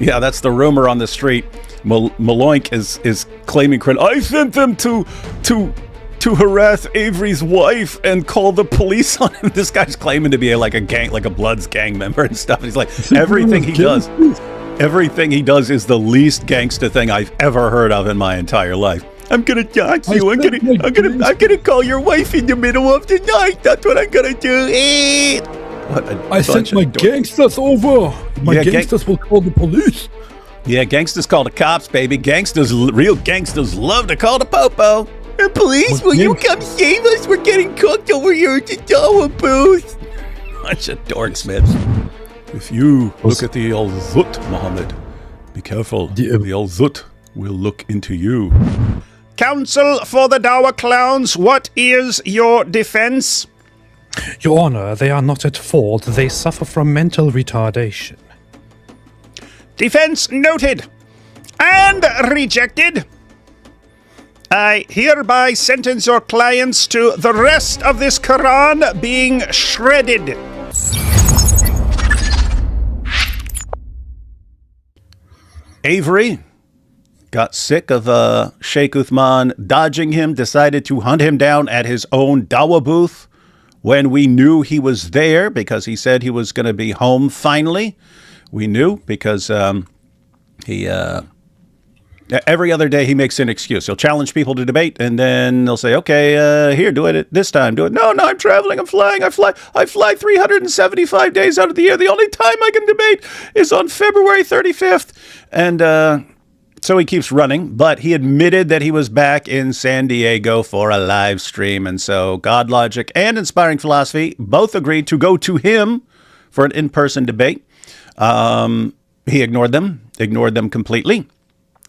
Yeah, that's the rumor on the street. Maloink is claiming credit. I sent them to harass Avery's wife and call the police on him. This guy's claiming to be like a Bloods gang member and stuff. He's like, everything he does is the least gangster thing I've ever heard of in my entire life. I'm gonna dox you. I'm gonna call your wife in the middle of the night. That's what I'm gonna do. I sent my gangsters over. My gangsters will call the police. Yeah, gangsters call the cops, baby. Real gangsters love to call the popo. Police, will you come save us? We're getting cooked over here at the Dawah booth. Bunch of dorks, man. If you look at the Al-Zut, Muhammad, be careful. The Al-Zut will look into you. Counsel for the Dawah clowns, what is your defense? Your Honor, they are not at fault. They suffer from mental retardation. Defense noted. And rejected. I hereby sentence your clients to the rest of this Quran being shredded. Avery got sick of Sheikh Uthman dodging him, decided to hunt him down at his own Dawah booth when we knew he was there because he said he was going to be home finally. We knew because every other day he makes an excuse. He'll challenge people to debate, and then they'll say, okay, here, do it this time. Do it. No, I'm traveling. I'm flying. I fly 375 days out of the year. The only time I can debate is on February 35th. And so he keeps running, but he admitted that he was back in San Diego for a live stream. And so GodLogic and Inspiring Philosophy both agreed to go to him for an in-person debate. He ignored them completely.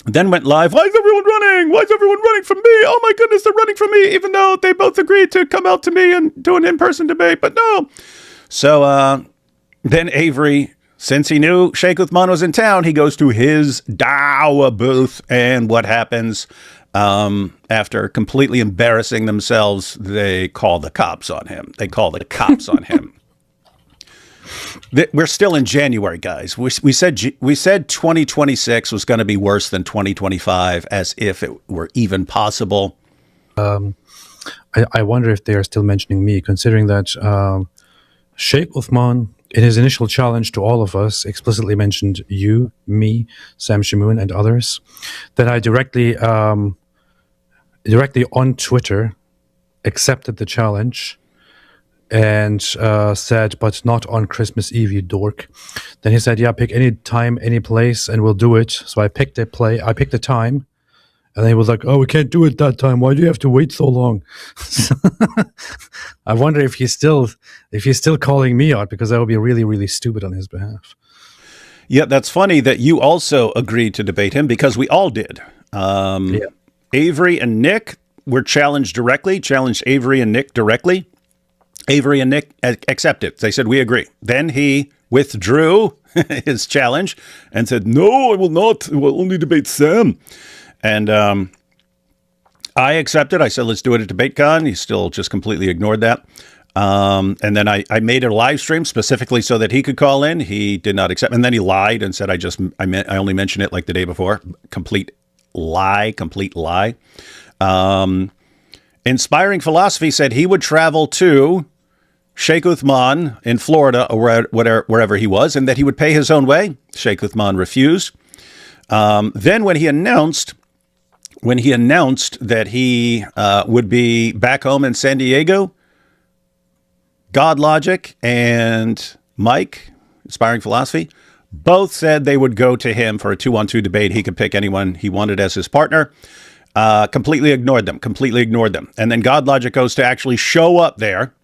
Then went live. Why is everyone running? Why is everyone running from me? Oh my goodness, they're running from me, even though they both agreed to come out to me and do an in-person debate, but no. So then Avery, since he knew Sheikh Uthman was in town, he goes to his Dawah booth, and what happens after completely embarrassing themselves, they call the cops on him. We're still in January, guys. We said 2026 was going to be worse than 2025, as if it were even possible. I wonder if they are still mentioning me, considering that Sheikh Uthman, in his initial challenge to all of us, explicitly mentioned you, me, Sam Shamoon, and others. That I directly on Twitter accepted the challenge and said, but not on Christmas Eve, you dork. Then he said, yeah, pick any time, any place, and we'll do it. So I picked a time, and then he was like, oh, we can't do it that time. Why do you have to wait so long? I wonder if he's still calling me out, because that would be really, really stupid on his behalf. Yeah, that's funny that you also agreed to debate him, because we all did. Avery and Nick were challenged Avery and Nick directly. Avery and Nick accepted. They said, we agree. Then he withdrew his challenge and said, no, I will not. I will only debate Sam. And I accepted. I said, let's do it at DebateCon. He still just completely ignored that. And then I made a live stream specifically so that he could call in. He did not accept. And then he lied and said, I only mentioned it like the day before. Complete lie. Inspiring Philosophy said he would travel to Sheikh Uthman in Florida or wherever he was, and that he would pay his own way. Sheikh Uthman refused. Then when he announced that he would be back home in San Diego, GodLogic and Mike, Inspiring Philosophy, both said they would go to him for a 2-on-2 debate. He could pick anyone he wanted as his partner. Completely ignored them. And then GodLogic goes to actually show up there,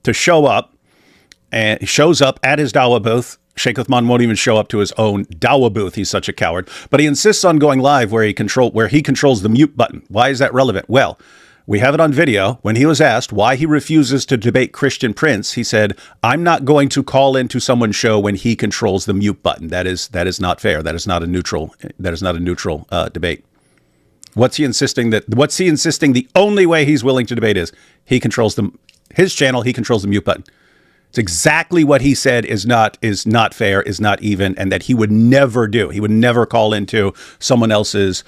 and he shows up at his Dawah booth. Sheikh Uthman won't even show up to his own Dawah booth. He's such a coward. But he insists on going live where he controls the mute button. Why is that relevant? Well, we have it on video. When he was asked why he refuses to debate Christian Prince, he said, I'm not going to call into someone's show when he controls the mute button. That is not fair. That is not a neutral debate. What's he insisting the only way he's willing to debate is he controls his channel, he controls the mute button. It's exactly what he said is not fair, is not even, and that he would never do. He would never call into someone else's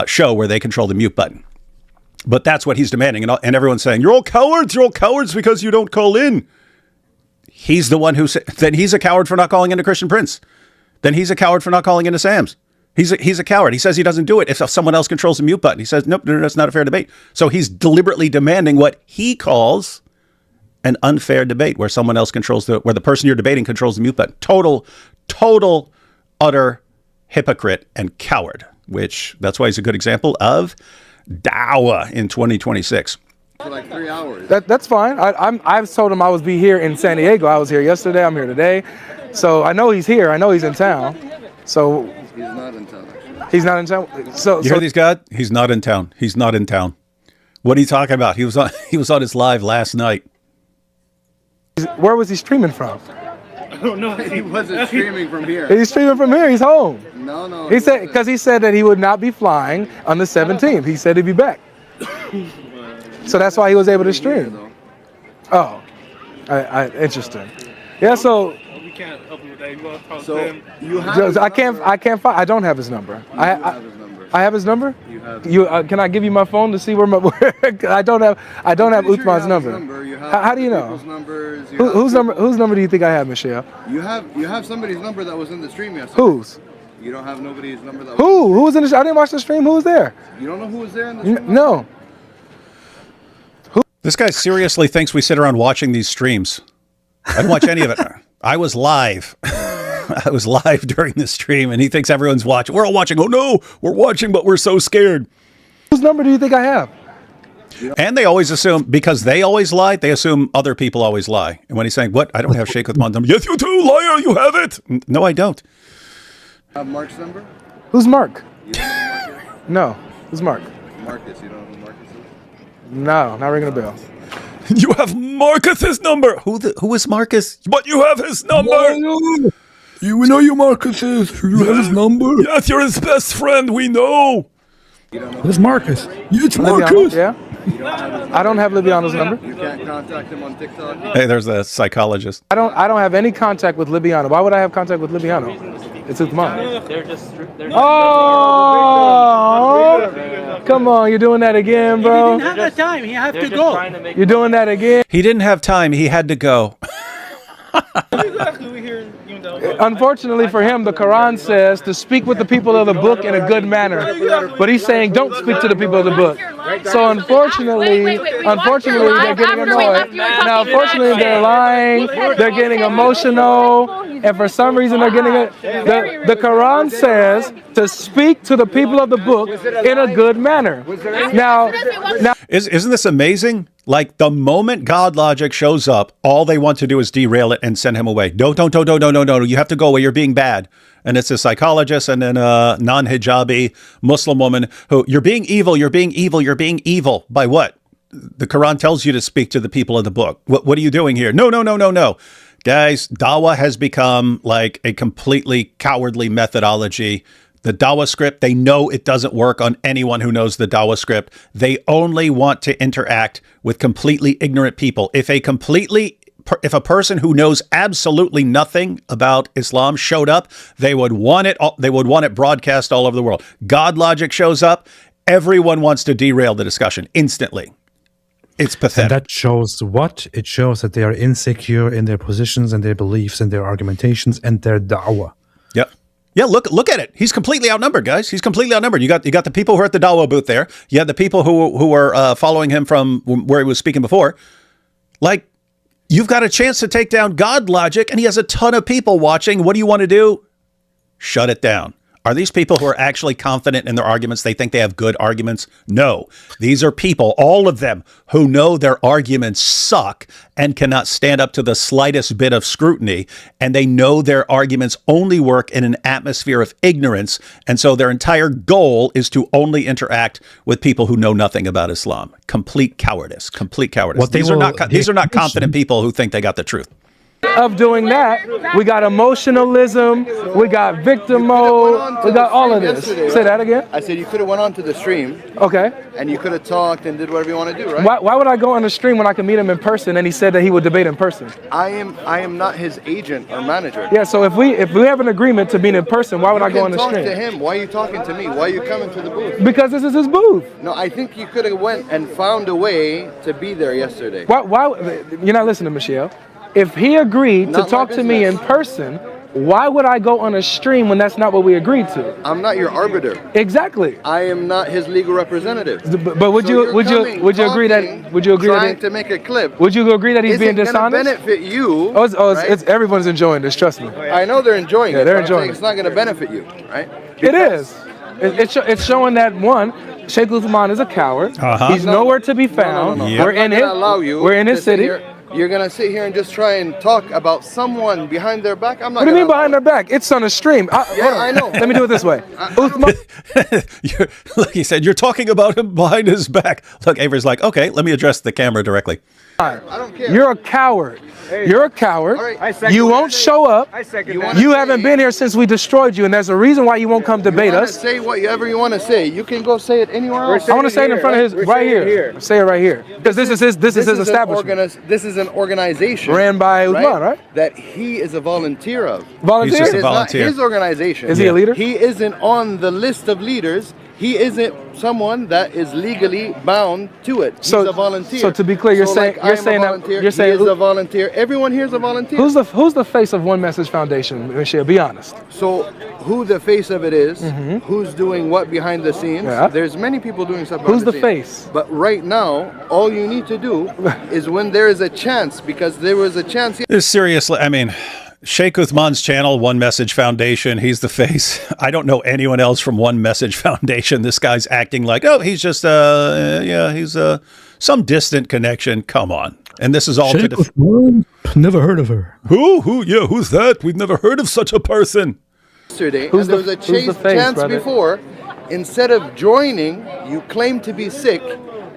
show where they control the mute button. But that's what he's demanding. And everyone's saying, you're all cowards because you don't call in. He's the one who said, then he's a coward for not calling into Christian Prince. Then he's a coward for not calling into Sam's. He's a coward. He says he doesn't do it if someone else controls the mute button. He says, nope, no, that's not a fair debate. So he's deliberately demanding what he calls an unfair debate where someone else controls where the person you're debating controls the mute button. Total, utter hypocrite and coward, which that's why he's a good example of Dawah in 2026. For like 3 hours. That's fine. I've told him I was be here in San Diego. I was here yesterday. I'm here today. So I know he's here. I know he's in town. So He's not in town, actually. he's not in town. So You hear these guys? He's not in town. He's not in town. What are you talking about? He was on his live last night. where was he streaming from? I don't know. He wasn't streaming from here. He's streaming from here. He's home. No. He said because he said that he would not be flying on the 17th. He said he'd be back. So that's why he was able to stream. Oh, interesting. Yeah. So We can't help you with that. You want to talk to So him? you have I can't find. I don't have his number. You have his number. I have his number. You have. You can I give you my phone to see where my? I don't have Uthman's number. You have How do you know? people's numbers. Whose number do you think I have, Michelle? You have somebody's number that was in the stream yesterday. Whose? You don't have nobody's number that was. Who was in the? I didn't watch the stream. Who was there? You don't know who was there in the stream? No. This guy seriously thinks we sit around watching these streams. I didn't watch any of it. I was live. I was live during the stream, and he thinks everyone's watching. We're all watching. Oh, no, we're watching, but we're so scared. Whose number do you think I have? And they always assume, because they always lie, they assume other people always lie. And when he's saying, what? I don't have Sheikh Uthman's number. Yes, you do, liar, you have it. No, I don't. Have Mark's number? Who's Mark? You don't know Marcus? No. Who's Mark? Marcus, you don't know who Marcus is? No, not ringing a bell. You have Marcus's number. Who is Marcus? But you have his number. You know you Marcus is. You have his number. Yes, you're his best friend. We know. Who's Marcus? It's Libiano? Marcus. Yeah. I don't have Libiano's number. You can't contact him on TikTok? Hey, there's a psychologist. I don't have any contact with Libiano. Why would I have contact with Libiano? It's Uthman. Oh, come on, you're doing that again, bro. He didn't have the time. He had to go. You're doing that again. He didn't have time. He had to go. Unfortunately for him, the Quran says to speak with the people of the book in a good manner. But he's saying don't speak to the people of the book. So unfortunately, they're getting annoyed. Now, unfortunately, they're lying. They're getting emotional. And for some reason, they're getting it. The Quran says to speak to the people of the book in a good manner. Now, Isn't this amazing? Like the moment GodLogic shows up, all they want to do is derail it and send him away. No. You have to go away. You're being bad. And it's a psychologist and then a non-hijabi Muslim woman who, you're being evil. By what? The Quran tells you to speak to the people of the book. What are you doing here? No. Guys, Dawah has become like a completely cowardly methodology. The Dawah script, they know it doesn't work on anyone who knows the Dawah script. They only want to interact with completely ignorant people. If a person who knows absolutely nothing about Islam showed up, they would want it broadcast all over the world. GodLogic shows up, everyone wants to derail the discussion instantly. It's pathetic. And that shows what? It shows that they are insecure in their positions and their beliefs and their argumentations and their da'wah. Yep. Yeah, look at it. He's completely outnumbered, guys. He's completely outnumbered. You got the people who are at the Dawah booth there. You had the people who are following him from where he was speaking before. Like, you've got a chance to take down GodLogic, and he has a ton of people watching. What do you want to do? Shut it down. Are these people who are actually confident in their arguments? They think they have good arguments? No. These are people, all of them, who know their arguments suck and cannot stand up to the slightest bit of scrutiny. And they know their arguments only work in an atmosphere of ignorance. And so their entire goal is to only interact with people who know nothing about Islam. Complete cowardice. Complete cowardice. These are not confident people who think they got the truth. of doing that, we got emotionalism, we got victim mode, we got all of this. Say that again. I said you could have went on to the stream. Okay. And you could have talked and did whatever you want to do, right? Why would I go on the stream when I can meet him in person? And he said that he would debate in person. I am not his agent or manager. Yeah. So if we have an agreement to meet in person, why would I go on the talk stream? to him. Why are you talking to me? Why are you coming to the booth? Because this is his booth. No, I think you could have went and found a way to be there yesterday. Why you're not listening, Michelle? If he agreed to talk to me in person, why would I go on a stream when that's not what we agreed to? I'm not your arbiter. Exactly. I am not his legal representative. But would you agree trying to make a clip? Would you agree that he's being dishonest? It's benefit you. It's everyone's enjoying this. Trust me. I know they're enjoying it. They're enjoying it. It's not going to benefit you, right? It is. It's showing that one, Sheikh Uthman is a coward. He's nowhere to be found. No. We're in his city. You're gonna sit here and just try and talk about someone behind their back. I'm not. What do you mean behind their back? It's on a stream. I know. Let me do it this way. Look, he said, you're talking about him behind his back. Look, Avery's like, okay, let me address the camera directly. I don't care. You're a coward. You're a coward. Right. You won't show up. You haven't been here since we destroyed you, and there's a reason why you won't come debate us. Say whatever you want to say. You can go say it anywhere else. I want to say it in front of his right here. Say it right here, because this is his establishment. This is an organization ran by Uthman, right? That he is a volunteer of. Volunteer? He's just It a is volunteer. not his organization. Is he a leader? He isn't on the list of leaders. He isn't someone that is legally bound to it. He's a volunteer. So to be clear, you're saying he is a volunteer. Everyone here is a volunteer. Who's the face of One Message Foundation, Michelle? Be honest. So who the face of it is, who's doing what behind the scenes. Yeah. There's many people doing stuff behind Who's the scenes. face? But right now, all you need to do is when there is a chance, because there was a chance. Seriously, I mean, Sheikh Uthman's channel, One Message Foundation, he's the face. I don't know anyone else from One Message Foundation. This guy's acting like, oh, he's just, he's some distant connection. Come on. And this is all Sheikh Uthman? Never heard of her. Who? Yeah, who's that? We've never heard of such a person. Yesterday, and there was a chance before. Instead of joining, you claim to be sick.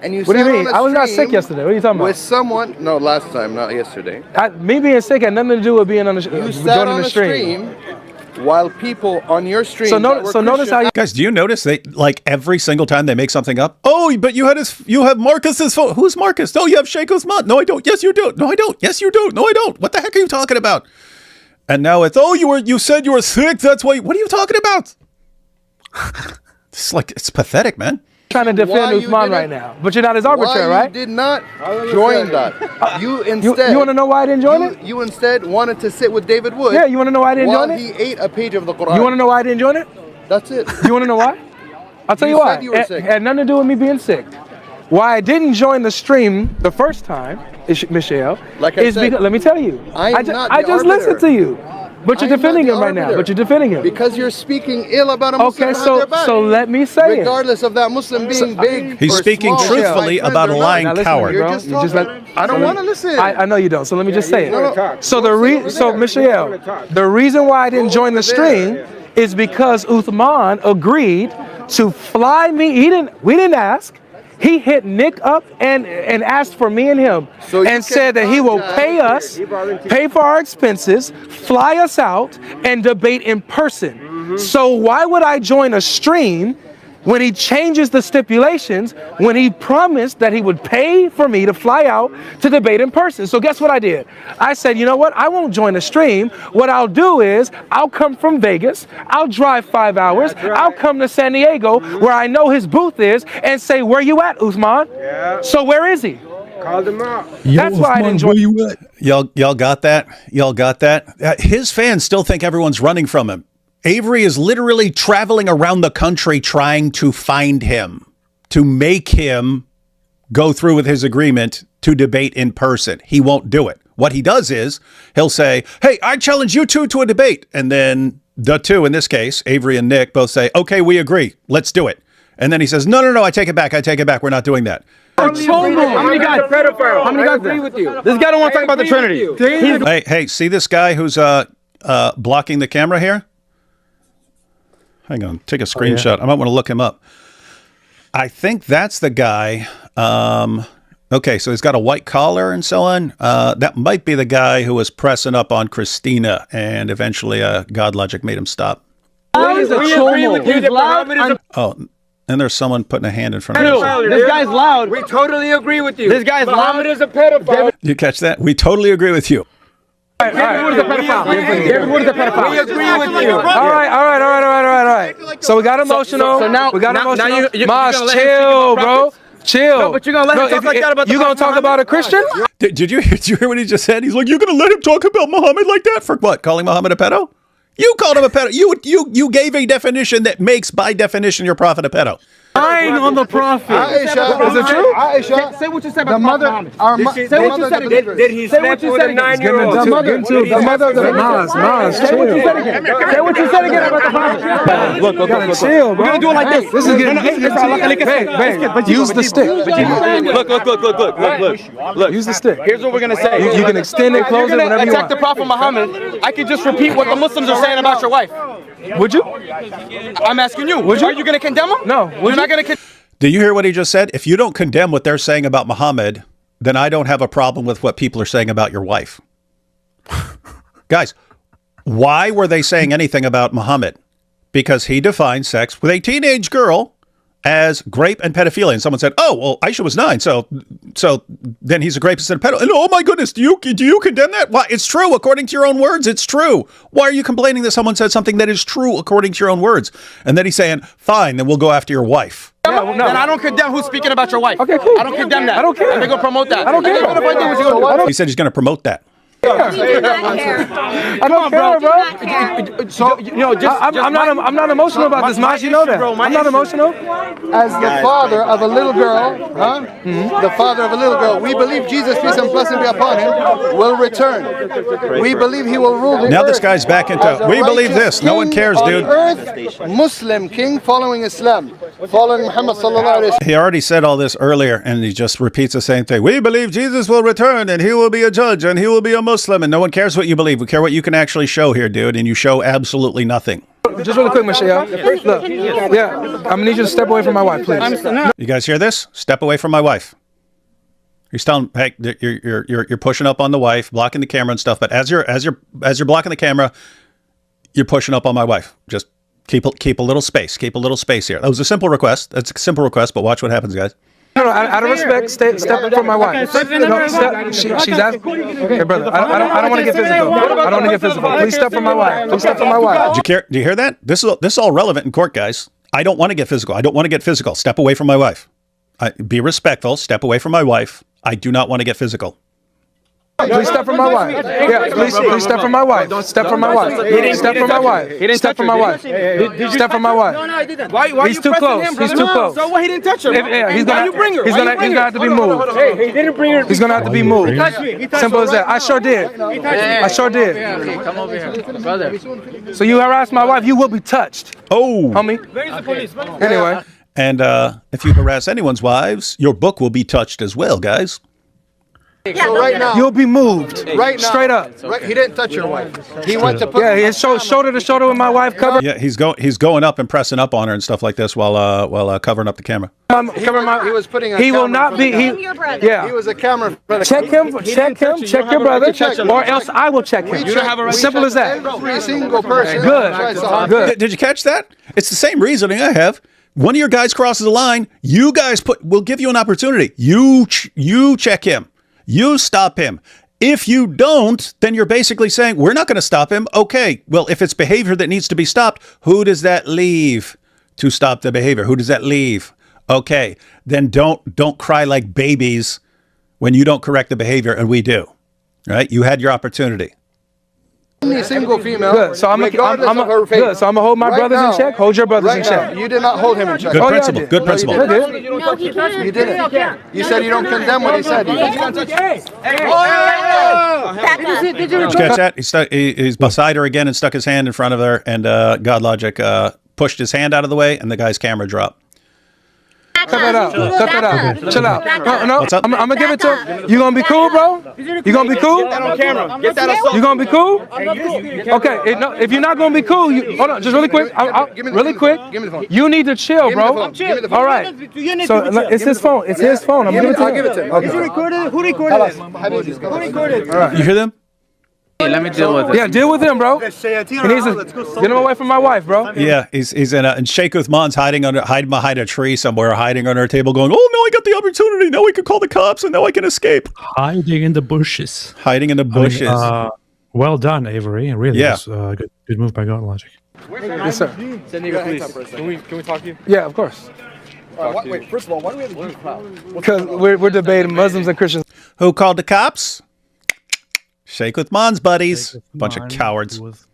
And you what do you mean? I was not sick yesterday. What are you talking about? With someone, no, last time, not yesterday. Me being sick had nothing to do with being on the You sat on the stream while people on your stream. So notice how guys, do you notice they like every single time they make something up? Oh, but you have Marcus's phone. Who's Marcus? Oh, you have Sheikh Uthman. No, I don't. Yes, you do. No, I don't. Yes, you do. No, I don't. What the heck are you talking about? And now it's you said you were sick. That's why. What are you talking about? It's pathetic, man. Trying to defend Uthman right now, but you're not his arbiter, right? You did not join that. You instead. You want to know why I didn't join it? You instead wanted to sit with David Wood. Yeah, you want to know why I didn't join it? While he ate a page of the Quran. You want to know why I didn't join it? That's it. You want to know why? I'll tell you why. Said you were sick. It had nothing to do with me being sick. Why I didn't join the stream the first time, Michelle, like I said, because let me tell you. I just listened to you. But you're defending him right now. But you're defending him. Because you're speaking ill about a Muslim. Okay, so let me say regardless of that Muslim being big. He's speaking truthfully about a lying coward. I don't want to listen. I know you don't. So let me just say it. So Michelle, the reason why I didn't join the stream is because Uthman agreed to fly me. We didn't ask. He hit Nick up and asked for me and him and said that he will pay us, pay for our expenses, fly us out, and debate in person. So why would I join a stream when he changes the stipulations, when he promised that he would pay for me to fly out to debate in person? So guess what I did? I said, you know what? I won't join the stream. What I'll do is I'll come from Vegas. I'll drive 5 hours. I'll come to San Diego where I know his booth is and say, where you at, Uthman? Yeah. So where is he? Call them out. That's why I didn't join. Where you at? Y'all got that? Y'all got that? His fans still think everyone's running from him. Avery is literally traveling around the country trying to find him, to make him go through with his agreement to debate in person. He won't do it. What he does is he'll say, hey, I challenge you two to a debate. And then the two, in this case, Avery and Nick, both say, okay, we agree. Let's do it. And then he says, no, I take it back. We're not doing that. How many guys agree with you? This guy don't want to talk about the Trinity. Hey, see this guy who's blocking the camera here? Hang on, take a screenshot. I might want to look him up. I think that's the guy Okay, so he's got a white collar and so on. That might be the guy who was pressing up on Christina, and eventually GodLogic made him stop. He's loud. Oh, and there's someone putting a hand in front of him. This guy's loud. We totally agree with you. This guy's loud. Muhammad is a pedophile. You catch that? We totally agree with you. David Wood is a pedophile. David Wood is a pedophile. We agree with you. All right. So we got emotional. So now we got emotional. Maz, chill, bro. Chill. No, but you're gonna let him talk like that about the You gonna talk about a Christian? Did you hear what he just said? He's like, you're gonna let him talk about Muhammad like that for what? Calling Muhammad a pedo? You called him a pedo. You gave a definition that makes, by definition, your prophet a pedo. Lying on the prophet. Aisha, is it true? Aisha, Say what you said about the mother. Say what you said again. Did he sleep with a 9-year-old? The mother. Maz, Say what you said again. Say what you said again about the prophet. Look. Chill, bro. We're gonna do it like this. This is getting. Use the stick. Look. Use the stick. Here's what we're gonna say. You can extend it, close it, whenever you attack the want. Prophet Muhammad. I can just repeat what the Muslims are saying about your wife. Would you? I'm asking you. Are you gonna condemn him? No. You're not gonna condemn. Do you hear what he just said? If you don't condemn what they're saying about Muhammad, then I don't have a problem with what people are saying about your wife. Guys, why were they saying anything about Muhammad? Because he defined sex with a teenage girl as grape and pedophilia. And someone said, oh, well, Aisha was 9, so then he's a rapist and a pedophile. And oh my goodness, do you condemn that? Why? It's true, according to your own words, it's true. Why are you complaining that someone said something that is true according to your own words? And then he's saying, fine, then we'll go after your wife. Yeah, no. Then I don't condemn who's speaking about your wife. Okay, cool. I don't condemn that. I don't care. I'm gonna promote that. I don't care. He said he's going to promote that. I don't care, bro. So I'm not emotional about this, Maz. You know that. I'm not emotional. As the father of a little girl, the father of a little girl, we believe Jesus, peace and blessing be upon him, will return. We believe he will rule the Now earth. this guy's back into, we believe this. No one cares, dude. Earth, Muslim king following Islam, following Muhammad sallallahu alaihi wasallam. He already said all this earlier, and he just repeats the same thing. We believe Jesus will return, and he will be a judge, and he will be a Muslim, and no one cares what you believe. We care what you can actually show here, dude, and you show absolutely nothing. Just really quick, Michelle. Look, yeah, I'm gonna need you to step away from my wife, please. You guys hear this? Step away from my wife. He's telling, hey, you're pushing up on the wife, blocking the camera and stuff. But as you're blocking the camera, you're pushing up on my wife. Just keep a little space. Keep a little space here. That was a simple request. That's a simple request, but watch what happens, guys. No, out of respect, step from my wife. No, step. She's asking. Hey, brother, I don't want to get physical. I don't want to get physical. Please step from my wife. Please step from my wife. Do you hear that? This is all relevant in court, guys. I don't want to get physical. I don't want to get physical. Step away from my wife. Be respectful. Step away from my wife. I do not want to get physical. Please step from my wife. Yeah, please step from my wife. Step from my wife. Step from my wife. Step from my wife. Step from my wife. No, I didn't. Why He's too close. He's too close. So what? He didn't touch her. Yeah, he's gonna have to be moved. Hey, he didn't bring her. He's gonna have to be moved. He touched me. Simple as that. I sure did. I sure did. Come over here, brother. So you harass my wife, you will be touched. Oh, homie. Where's the police? Anyway. And if you harass anyone's wives, your book will be touched as well, guys. So right now, You'll be moved. right now, Straight up. Right, he didn't touch your wife. He went to put. Yeah, he's shoulder to shoulder with my wife covered. Yeah, he's going up and pressing up on her and stuff like this while covering up the camera. He was putting. He will not be. Yeah. He was a camera. Check him. Check your brother, or else I will check him. Simple as that. Every single person. Good. Did you catch that? It's the same reasoning I have. One of your guys crosses the line. You guys we'll give you an opportunity. You check him. You stop him. If you don't, then you're basically saying, we're not going to stop him. Okay, well, if it's behavior that needs to be stopped, who does that leave to stop the behavior? Who does that leave? Okay, then don't cry like babies when you don't correct the behavior, and we do. Right? You had your opportunity. Only single female. Good. So I'm gonna hold my brothers in check. Hold your brothers in check. You did not hold him in check. Good principle. Good principle. You didn't. You said you don't condemn what he said. Did you catch that? He's beside her again and stuck his hand in front of her, and GodLogic pushed his hand out of the way, and the guy's camera dropped. that out. Cut that out. Chill out. No, What's up? I'm gonna give it to him. You gonna be cool, bro? You gonna be cool? On camera. Get that assault. You gonna be cool? Okay. No, if you're not gonna be cool, hold on. Just really quick. Really quick. Give me the phone. You need to chill, bro. Give me the phone. All right. So it's his phone. It's his phone. I'm giving it to him. I'll give it to him. Okay. Who recorded it? Who recorded it? You hear them? Let me deal with it. Yeah, deal with him, bro. He needs to get him away from my wife, bro. Yeah, he's in and Sheikh Uthman's hiding behind a tree somewhere, hiding under a table, going, "Oh no, I got the opportunity. Now I can call the cops, and now I can escape." Hiding in the bushes. Hiding in the bushes. Well done, Avery. Really, Yeah. good move by GodLogic. Yes, sir. San Diego Police. Can we talk to you? Yeah, of course. Wait, first of all, why do we have a huge crowd? Because we're debating Muslims and Christians. Who called the cops? Sheikh Uthman's buddies. Bunch of Mine cowards. was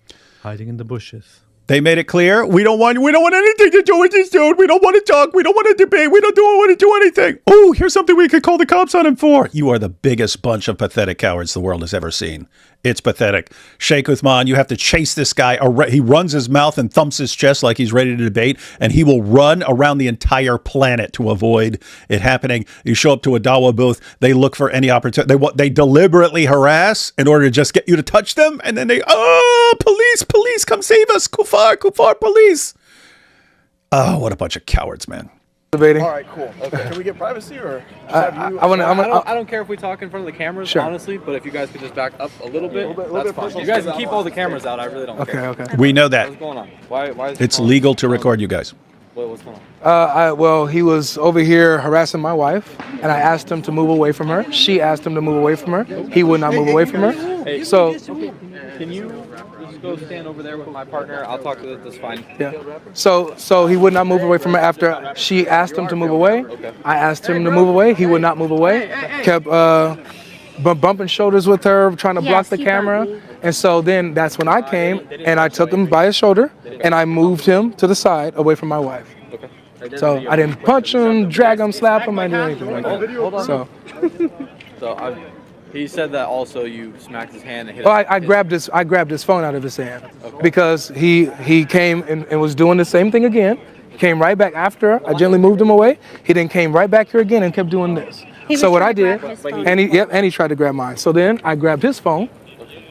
hiding in the bushes. They made it clear we don't want anything to do with this dude. We don't want to talk. We don't want to debate. We don't want to do anything. Oh, here's something we could call the cops on him for. You are the biggest bunch of pathetic cowards the world has ever seen. It's pathetic. Sheikh Uthman, you have to chase this guy. He runs his mouth and thumps his chest like he's ready to debate, and he will run around the entire planet to avoid it happening. You show up to a Dawah booth, they look for any opportunity. They deliberately harass in order to just get you to touch them, and then police, come save us. Kufar, police. Oh, what a bunch of cowards, man. Debating. All right, cool. Okay. Can we get privacy or? I don't care if we talk in front of the cameras, Sure. honestly, but if you guys could just back up a little bit, that's fine. You guys can keep all the cameras out. I really don't care. Okay. We know that. What's going on? Why is It's legal to record you guys. What's going on? Well, he was over here harassing my wife, and I asked him to move away from her. She asked him to move away from her. He would not move away from her. So, Can you just go stand over there with my partner? I'll talk to this. That's fine. yeah. So he would not move away from her after she asked him to move away. I asked him to move away. He would not move away. Kept bumping shoulders with her, trying to block the camera. And so then that's when I came and I took him by his shoulder and I moved him to the side away from my wife. So I didn't punch him, drag him, slap him, I didn't do anything like that. So He said that also you smacked his hand and hit. well, I grabbed his phone out of his hand because he came and was doing the same thing again. He came right back after I gently moved him away. He then came right back here again and kept doing this. So what I did, and he tried to grab mine. So then I grabbed his phone,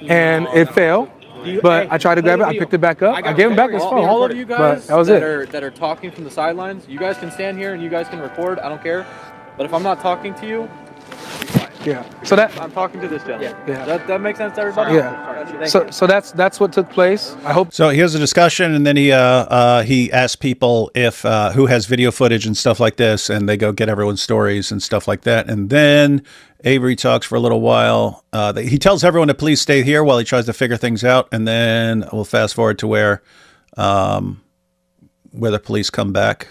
and it fell. But I tried to grab it. I picked it back up. I gave him back his phone. All of you guys that was that it. are talking from the sidelines, you guys can stand here and you guys can record. I don't care. But if I'm not talking to you, Yeah. So that. I'm talking to this gentleman. Yeah. That makes sense to everybody? Yeah. So that's what took place. I hope. So here's a discussion, and then he asked people if who has video footage and stuff like this, and they go get everyone's stories and stuff like that. And then Avery talks for a little while. He tells everyone to please stay here while he tries to figure things out, and then we'll fast forward to where the police come back.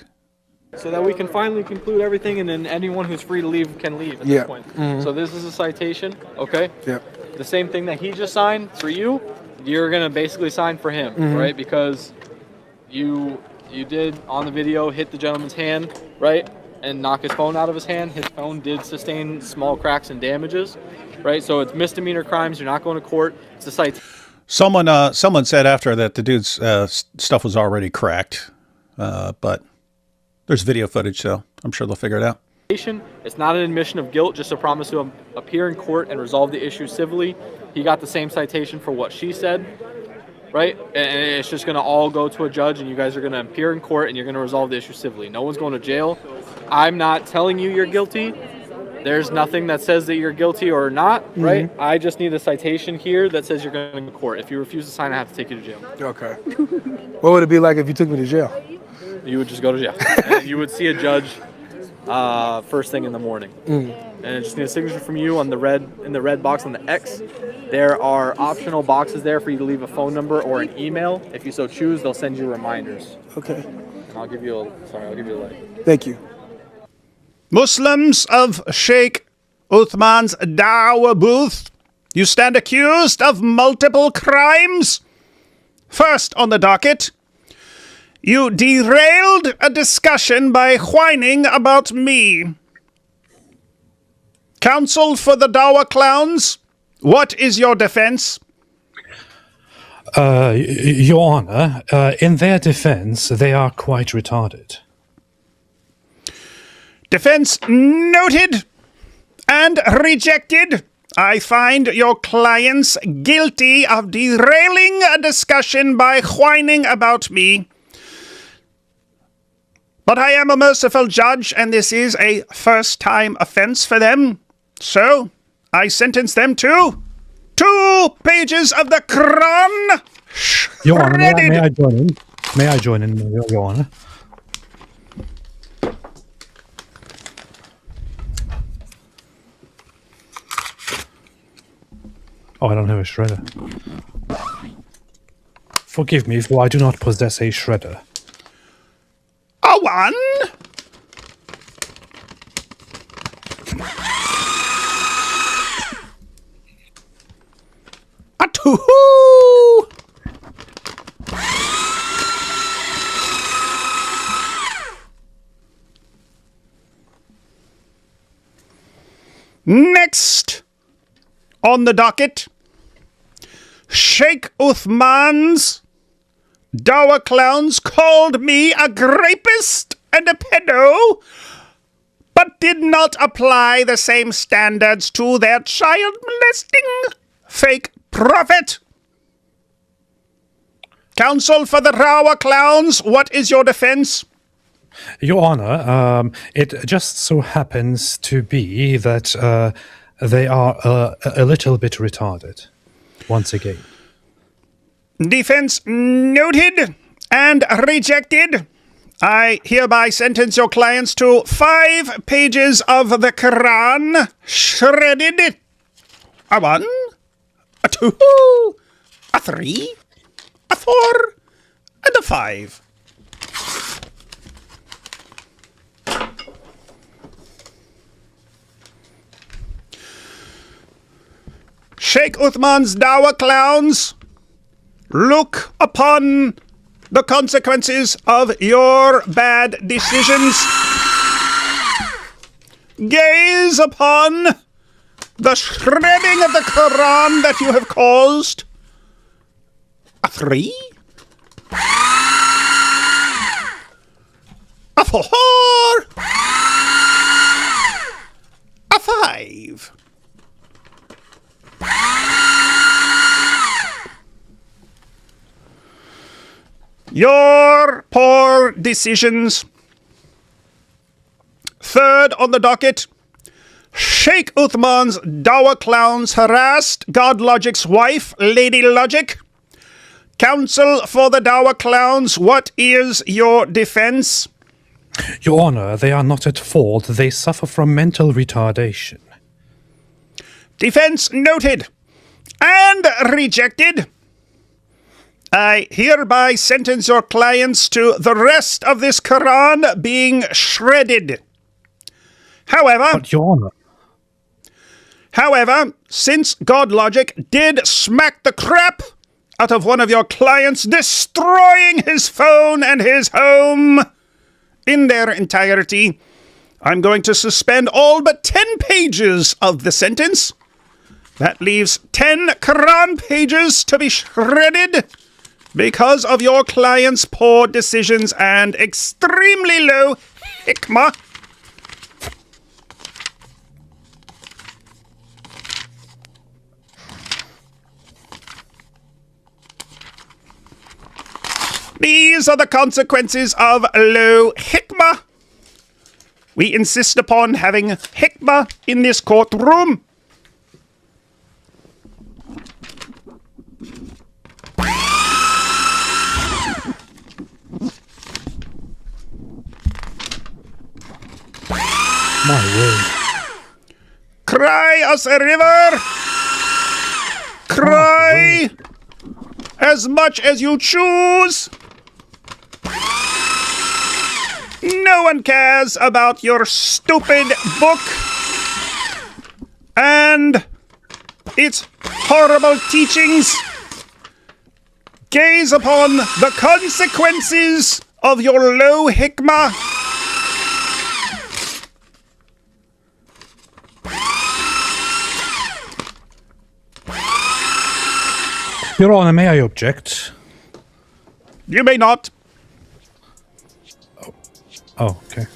So that we can finally conclude everything, and then anyone who's free to leave can leave at this point. So this is a citation, okay? Yep. The same thing that he just signed for you, you're gonna basically sign for him, right? Because you did on the video hit the gentleman's hand, right, and knock his phone out of his hand. His phone did sustain small cracks and damages, right? So it's misdemeanor crimes. You're not going to court. It's a citation. Someone said after that the dude's stuff was already cracked, but there's video footage, so I'm sure they'll figure it out. It's not an admission of guilt, just a promise to appear in court and resolve the issue civilly. He got the same citation for what she said, right? And it's just going to all go to a judge, and you guys are going to appear in court, and you're going to resolve the issue civilly. No one's going to jail. I'm not telling you you're guilty. There's nothing that says that you're guilty or not, right? I just need a citation here that says you're going to court. If you refuse to sign, I have to take you to jail. Okay. What would it be like if you took me to jail? You would just go to jail. And you would see a judge first thing in the morning. And I just need a signature from you on in the red box on the X. There are optional boxes there for you to leave a phone number or an email. If you so choose, they'll send you reminders. Okay. And I'll give you a light. Thank you. Muslims of Sheikh Uthman's Dawah booth, you stand accused of multiple crimes. First on the docket, you derailed a discussion by whining about me. Counsel for the Dawah clowns, what is your defense? Your Honor, in their defense, they are quite retarded. Defense noted and rejected. I find your clients guilty of derailing a discussion by whining about me. But I am a merciful judge, and this is a first-time offense for them. So, I sentence them to 2 pages of the Quran. Your Honor, may I join in? May I join in, Your Honor? Oh, I don't have a shredder. Forgive me, for I do not possess a shredder. A 1. A 2. Next on the docket, Sheikh Uthman's Dawah clowns called me a rapist and a pedo, but did not apply the same standards to their child molesting fake prophet. Counsel for the Dawah clowns, what is your defense? Your Honor, it just so happens to be that they are a little bit retarded, once again. Defense noted and rejected. I hereby sentence your clients to 5 pages of the Quran, shredded. A 1, a 2, a 3, a 4, and a 5. Sheikh Uthman's Dawah clowns, look upon the consequences of your bad decisions. Gaze upon the shredding of the Quran that you have caused. A 3, a 4, a 5. Your poor decisions. Third on the docket, Sheikh Uthman's Dawah clowns harassed GodLogic's wife, Lady Logic. Counsel for the Dawah clowns, what is your defense? Your Honor, they are not at fault. They suffer from mental retardation. Defense noted and rejected. I hereby sentence your clients to the rest of this Quran being shredded. But Your However, since GodLogic did smack the crap out of one of your clients, destroying his phone and his home in their entirety, I'm going to suspend all but 10 pages of the sentence. That leaves 10 Quran pages to be shredded because of your client's poor decisions and extremely low hikmah. These are the consequences of low hikmah. We insist upon having hikmah in this courtroom. My word. Cry us a river. Cry as much as you choose. No one cares about your stupid book and its horrible teachings. Gaze upon the consequences of your low hikmah. Your Honor, may I object? You may not. Oh, okay.